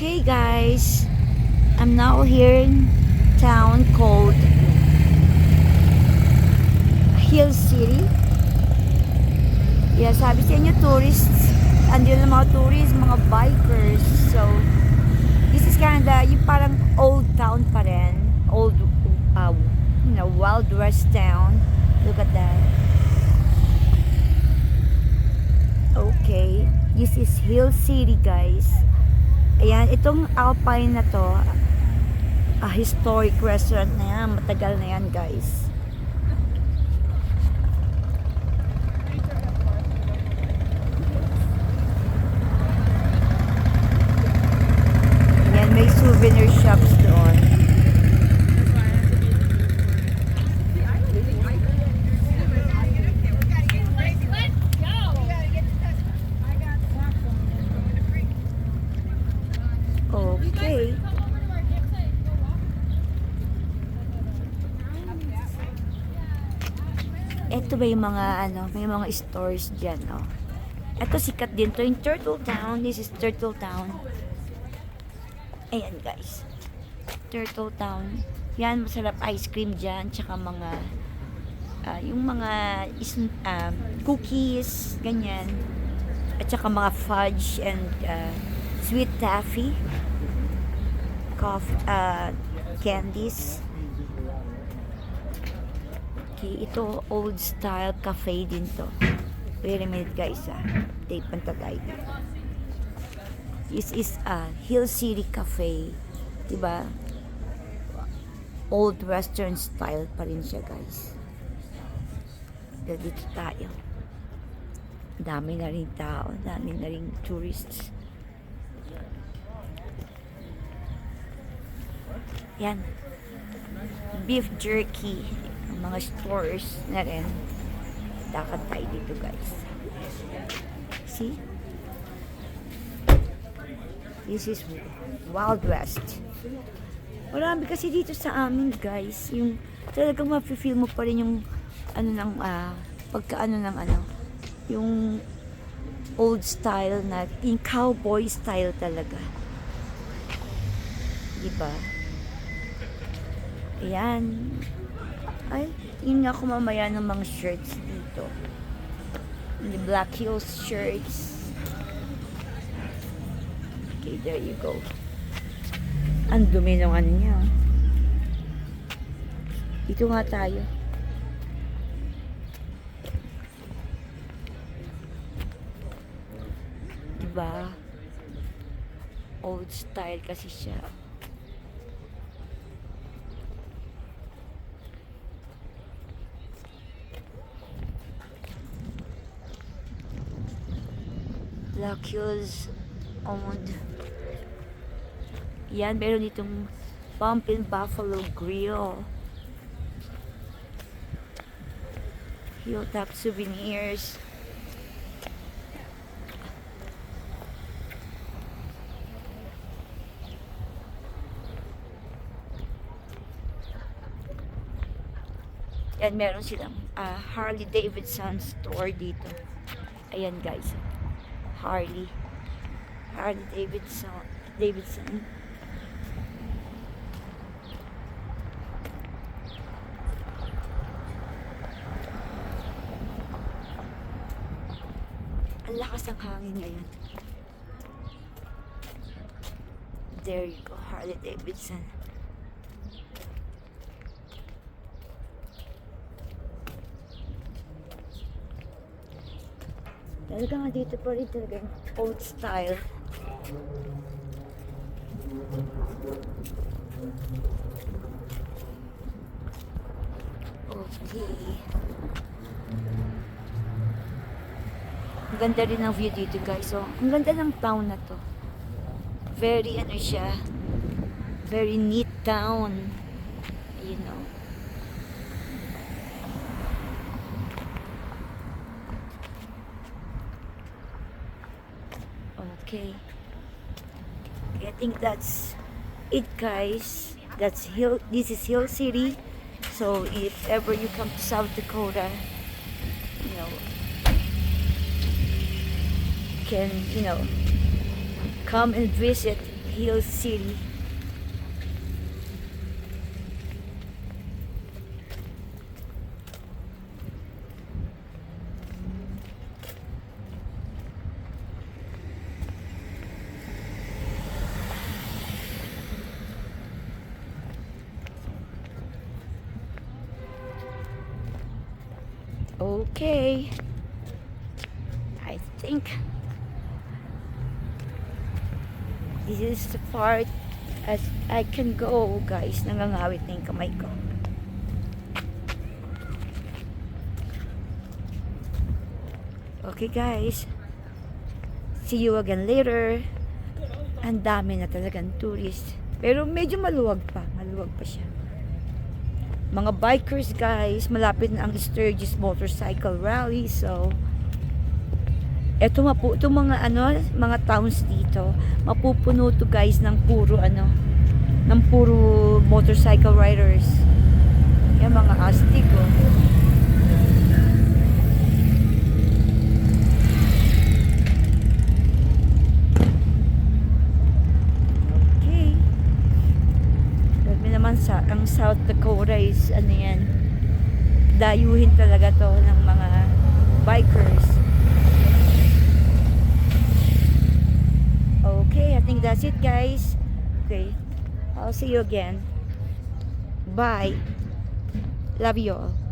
Okay guys, I'm now here in town called Hill City. Yeah, sabi sa inyo tourists, andyan ang mga tourists, mga bikers. So, this is Canada, yung parang old town pa rin. Old, Wild West town. Look at that. Okay, this is Hill City guys. Ayan, itong Alpine na to, a historic restaurant na yan. Matagal na yan guys. Ayan, may souvenir shops doon. Okay. Ito ba yung mga may mga stores diyan, oh. Ito sikat din to, yung Turtle Town. This is Turtle Town. Ayan, guys. Turtle Town. Yan, masarap ice cream diyan, tsaka mga yung mga cookies, ganyan. At tsaka mga fudge and sweet taffy. Coffee, candies. Okay, ito old style cafe din to. Wait a minute guys, take pantagay dito. This is Hill City Cafe, diba? Old western style pa rin siya guys. Dito tayo. Dami na rin tao, dami na rin tourists. Yan. Beef jerky. Ang mga stores na rin. Lakad tayo dito guys. See? This is Wild West. Marami kasi dito sa amin guys. Yung talagang mafe-feel mo pa rin yung yung old style na yung cowboy style talaga. Diba? Ayan. Ay, tingin nga ako mamaya ng mga shirts dito. The Black Hills shirts. Okay, there you go. Ang dumi ng niya. Dito nga tayo. Diba? Old style kasi siya. Black Hills owned. Yan, meron ditong Pumpkin Buffalo Grill. Hilltop Souvenirs. Yan, meron silang Harley Davidson store dito. Ayan guys. Harley Davidson. Ang lakas ng hangin ngayon. There you go, Harley Davidson. Talaga nga dito pa rin talaga old style. Okay. Ang ganda rin ng view dito guys. So, ang ganda ng town na to. Very siya. Very neat town. You know. Okay. I think that's it guys. This is Hill City. So if ever you come to South Dakota, can come and visit Hill City. Okay. I think this is the part as I can go, guys. Nangangawit na yung kamay ko. Okay, guys. See you again later. Ang dami na talagang tourist. Pero medyo maluwag pa. Maluwag pa siya. Mga bikers, guys. Malapit na ang Sturgis Motorcycle Rally. So, eto itong mga mga towns dito, mapupuno to, guys, ng puro motorcycle riders. Yan, mga astig, oh. Okay. Grabe naman ang South Dakota is yan, dayuhin talaga to ng mga bikers. Okay, I think that's it, guys. Okay, I'll see you again. Bye. Love you all.